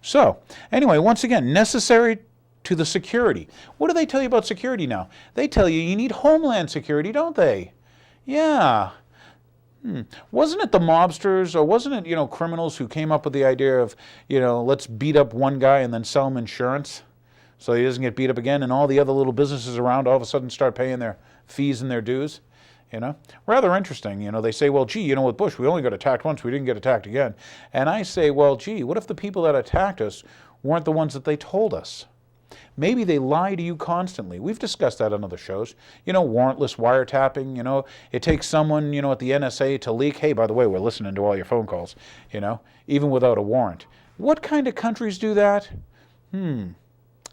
So, anyway, once again, necessary to the security. What do they tell you about security now? They tell you need homeland security, don't they? Yeah. Wasn't it the mobsters, or wasn't it, criminals who came up with the idea of, let's beat up one guy and then sell him insurance so he doesn't get beat up again, and all the other little businesses around all of a sudden start paying their fees and their dues? Rather interesting. They say, well, gee, with Bush, we only got attacked once, we didn't get attacked again. And I say, well, gee, what if the people that attacked us weren't the ones that they told us? Maybe they lie to you constantly. We've discussed that on other shows. Warrantless wiretapping. It takes someone, at the NSA to leak, hey, by the way, we're listening to all your phone calls, even without a warrant. What kind of countries do that? And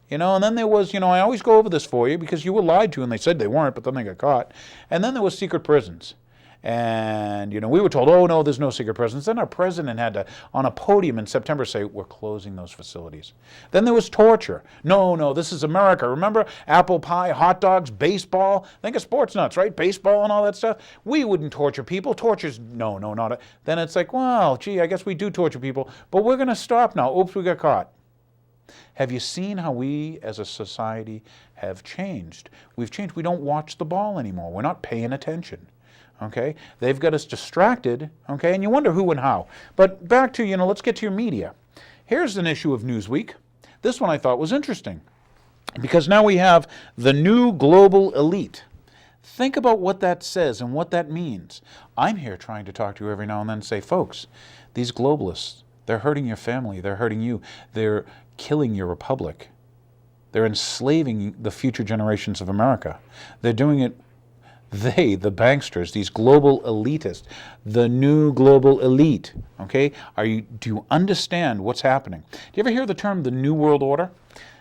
then there was, I always go over this for you because you were lied to and they said they weren't, but then they got caught. And then there was secret prisons. And, we were told, oh, no, there's no secret prisons. Then our president had to, on a podium in September, say, we're closing those facilities. Then there was torture. No, this is America. Remember apple pie, hot dogs, baseball? Think of sports nuts, right? Baseball and all that stuff. We wouldn't torture people. Torture's, no, not a. Then it's like, well, gee, I guess we do torture people, but we're going to stop now. Oops, we got caught. Have you seen how we as a society have changed? We've changed. We don't watch the ball anymore. We're not paying attention. Okay, they've got us distracted, okay, and you wonder who and how. But back to, let's get to your media. Here's an issue of Newsweek. This one I thought was interesting because now we have the new global elite. Think about what that says and what that means. I'm here trying to talk to you every now and then and say, folks, these globalists, they're hurting your family, they're hurting you, they're killing your republic. They're enslaving the future generations of America. They're doing it. They, the banksters, these global elitists, the new global elite, okay? Do you understand what's happening? Do you ever hear the term the New World Order?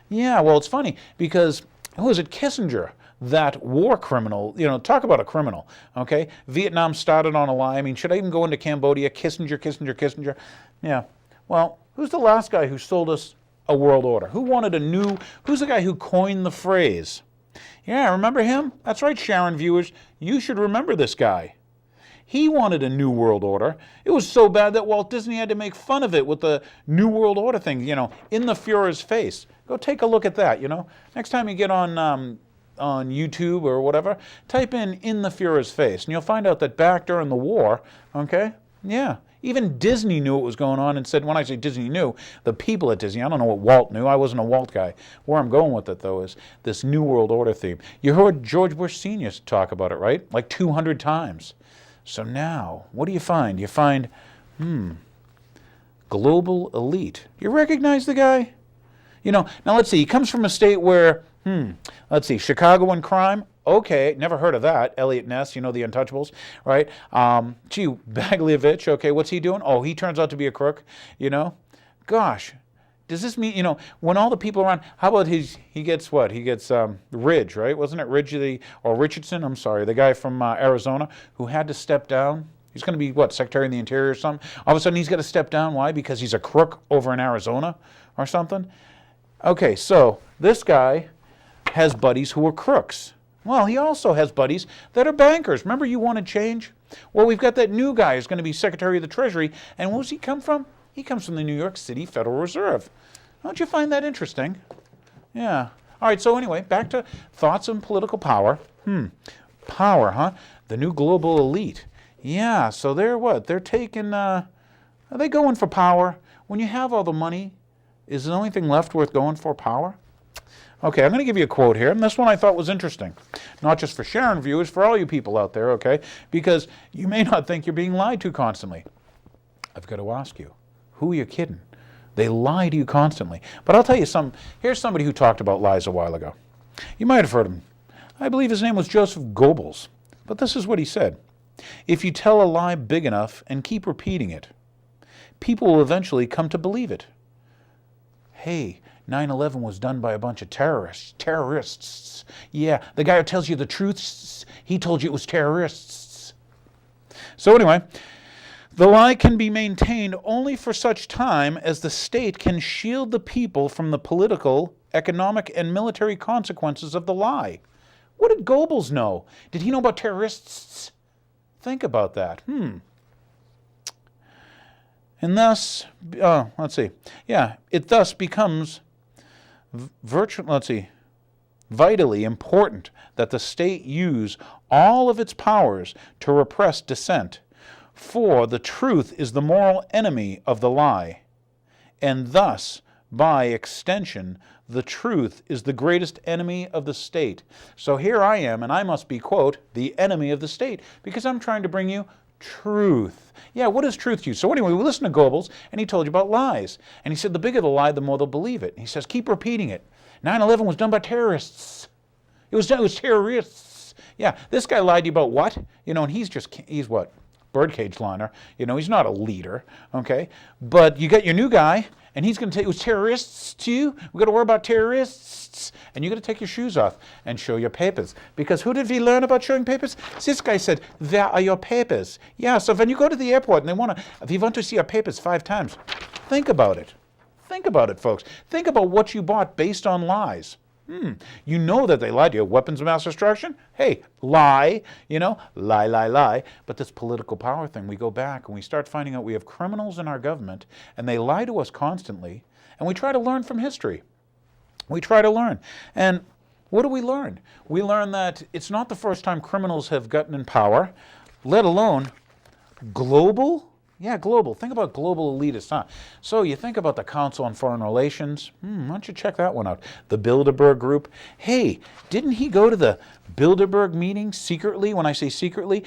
Yeah, well, it's funny because, who was it, Kissinger, that war criminal, talk about a criminal, okay? Vietnam started on a lie. I mean, should I even go into Cambodia? Kissinger. Yeah, well, who's the last guy who sold us a world order? Who's the guy who coined the phrase? Yeah, remember him? That's right, Sharon viewers. You should remember this guy. He wanted a new world order. It was so bad that Walt Disney had to make fun of it with the New World Order thing, in the Fuhrer's face. Go take a look at that, Next time you get on YouTube or whatever, type in the Fuhrer's face, and you'll find out that back during the war, okay, yeah, even Disney knew what was going on and said, when I say Disney knew, the people at Disney, I don't know what Walt knew. I wasn't a Walt guy. Where I'm going with it, though, is this New World Order theme. You heard George Bush Sr. talk about it, right? Like 200 times. So now, what do you find? You find, global elite. You recognize the guy? Now let's see. He comes from a state where, let's see, Chicago and crime. Okay, never heard of that. Elliot Ness, the Untouchables, right? Gee, Baglievich, okay, what's he doing? Oh, he turns out to be a crook, Gosh, does this mean, when all the people around, how about he gets what? He gets Ridge, right? Wasn't it Ridge, or Richardson, I'm sorry, the guy from Arizona who had to step down? He's going to be, what, Secretary of the Interior or something? All of a sudden he's got to step down. Why? Because he's a crook over in Arizona or something? Okay, so this guy has buddies who are crooks. Well, he also has buddies that are bankers. Remember, you wanted change? Well, we've got that new guy who's going to be Secretary of the Treasury. And where does he come from? He comes from the New York City Federal Reserve. Don't you find that interesting? Yeah. All right, so anyway, back to thoughts on political power. Power, huh? The new global elite. Yeah, so they're what? They're taking, are they going for power? When you have all the money, is the only thing left worth going for power? Okay, I'm going to give you a quote here, and this one I thought was interesting. Not just for Sharon viewers, for all you people out there, okay? Because you may not think you're being lied to constantly. I've got to ask you, who are you kidding? They lie to you constantly. But I'll tell you here's somebody who talked about lies a while ago. You might have heard him. I believe his name was Joseph Goebbels. But this is what he said. If you tell a lie big enough and keep repeating it, people will eventually come to believe it. Hey, 9/11 was done by a bunch of terrorists. Yeah, the guy who tells you the truth, he told you it was terrorists. So anyway, the lie can be maintained only for such time as the state can shield the people from the political, economic, and military consequences of the lie. What did Goebbels know? Did he know about terrorists? Think about that. And thus, let's see, yeah, it thus becomes vitally important that the state use all of its powers to repress dissent, for the truth is the moral enemy of the lie, and thus, by extension, the truth is the greatest enemy of the state. So here I am, and I must be, quote, the enemy of the state, because I'm trying to bring you truth. Yeah, what is truth to you? So anyway, we listened to Goebbels, and he told you about lies. And he said the bigger the lie, the more they'll believe it. And he says, keep repeating it. 9/11 was done by terrorists. It was terrorists. Yeah, this guy lied to you about what? And he's what? Birdcage liner. He's not a leader, okay? But you got your new guy, and he's going to tell you it was terrorists to you. We've got to worry about terrorists. And you got to take your shoes off and show your papers. Because who did we learn about showing papers? This guy said, where are your papers? Yeah, so when you go to the airport and we want to see your papers 5 times, think about it. Think about it, folks. Think about what you bought based on lies. You know that they lied to you. Weapons of mass destruction? Hey, lie, lie. But this political power thing, we go back and we start finding out we have criminals in our government, and they lie to us constantly, and we try to learn from history. We try to learn. And what do we learn? We learn that it's not the first time criminals have gotten in power, let alone global. Yeah, global. Think about global elitists, huh? So you think about the Council on Foreign Relations. Why don't you check that one out? The Bilderberg Group. Hey, didn't he go to the Bilderberg meeting secretly? When I say secretly,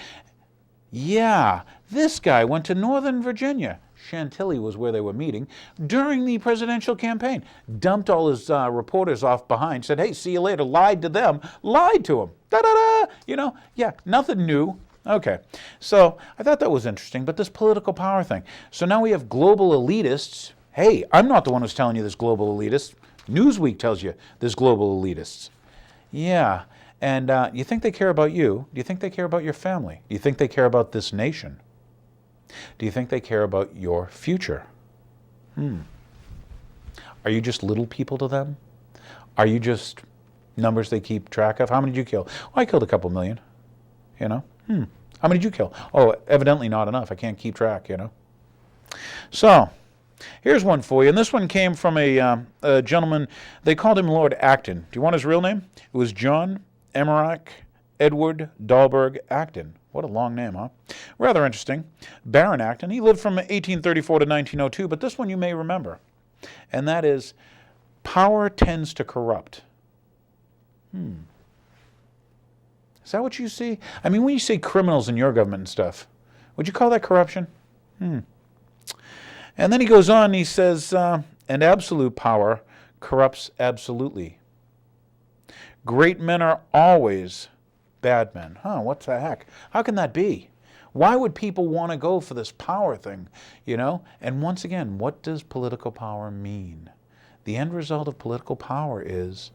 yeah, this guy went to Northern Virginia. Chantilly was where they were meeting during the presidential campaign. Dumped all his reporters off behind, said, hey, see you later, lied to them, lied to them. Da-da-da! Yeah, nothing new. Okay, so I thought that was interesting, but this political power thing. So now we have global elitists. Hey, I'm not the one who's telling you this global elitist. Newsweek tells you there's global elitists. Yeah, and you think they care about you? Do you think they care about your family? Do you think they care about this nation? Do you think they care about your future? Are you just little people to them? Are you just numbers they keep track of? How many did you kill? Well, I killed a couple million, How many did you kill? Oh, evidently not enough. I can't keep track, So, here's one for you. And this one came from a gentleman. They called him Lord Acton. Do you want his real name? It was John Emmerich Edward Dahlberg Acton. What a long name, huh? Rather interesting. Baron Acton. He lived from 1834 to 1902, but this one you may remember. And that is, power tends to corrupt. Is that what you see? I mean, when you say criminals in your government and stuff, would you call that corruption? And then he goes on and he says, and absolute power corrupts absolutely. Great men are always bad men. What the heck? How can that be? Why would people want to go for this power thing, And once again, what does political power mean? The end result of political power is,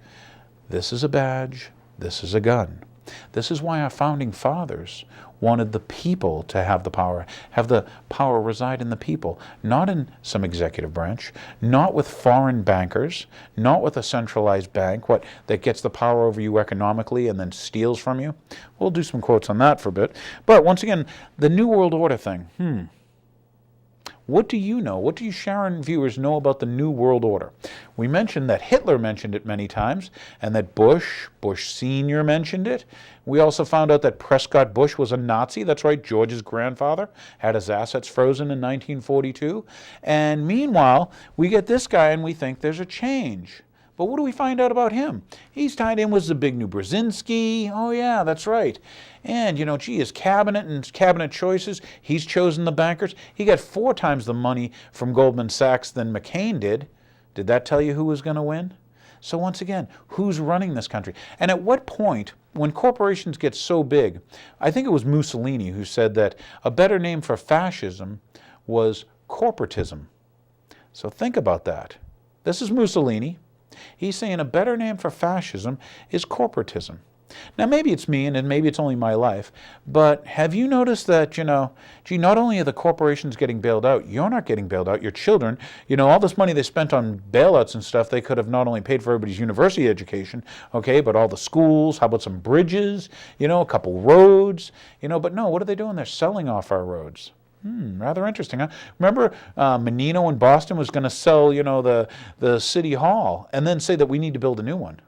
this is a badge, this is a gun. This is why our founding fathers wanted the people to have the power reside in the people, not in some executive branch, not with foreign bankers, not with a centralized bank, that gets the power over you economically and then steals from you. We'll do some quotes on that for a bit. But once again, the New World Order thing, What do you know? What do you Sharon viewers know about the New World Order? We mentioned that Hitler mentioned it many times, and that Bush Sr. mentioned it. We also found out that Prescott Bush was a Nazi. That's right, George's grandfather had his assets frozen in 1942. And meanwhile, we get this guy and we think there's a change. But what do we find out about him? He's tied in with Zbigniew Brzezinski. Oh yeah, that's right. And, his cabinet and cabinet choices, he's chosen the bankers. He got 4 times the money from Goldman Sachs than McCain did. Did that tell you who was going to win? So once again, who's running this country? And at what point, when corporations get so big, I think it was Mussolini who said that a better name for fascism was corporatism. So think about that. This is Mussolini. He's saying a better name for fascism is corporatism. Now, maybe it's me, and maybe it's only my life, but have you noticed that, not only are the corporations getting bailed out, you're not getting bailed out, your children, all this money they spent on bailouts and stuff, they could have not only paid for everybody's university education, okay, but all the schools, how about some bridges, a couple roads, but no, what are they doing? They're selling off our roads. Rather interesting, huh? Remember, Menino in Boston was going to sell, the city hall, and then say that we need to build a new one.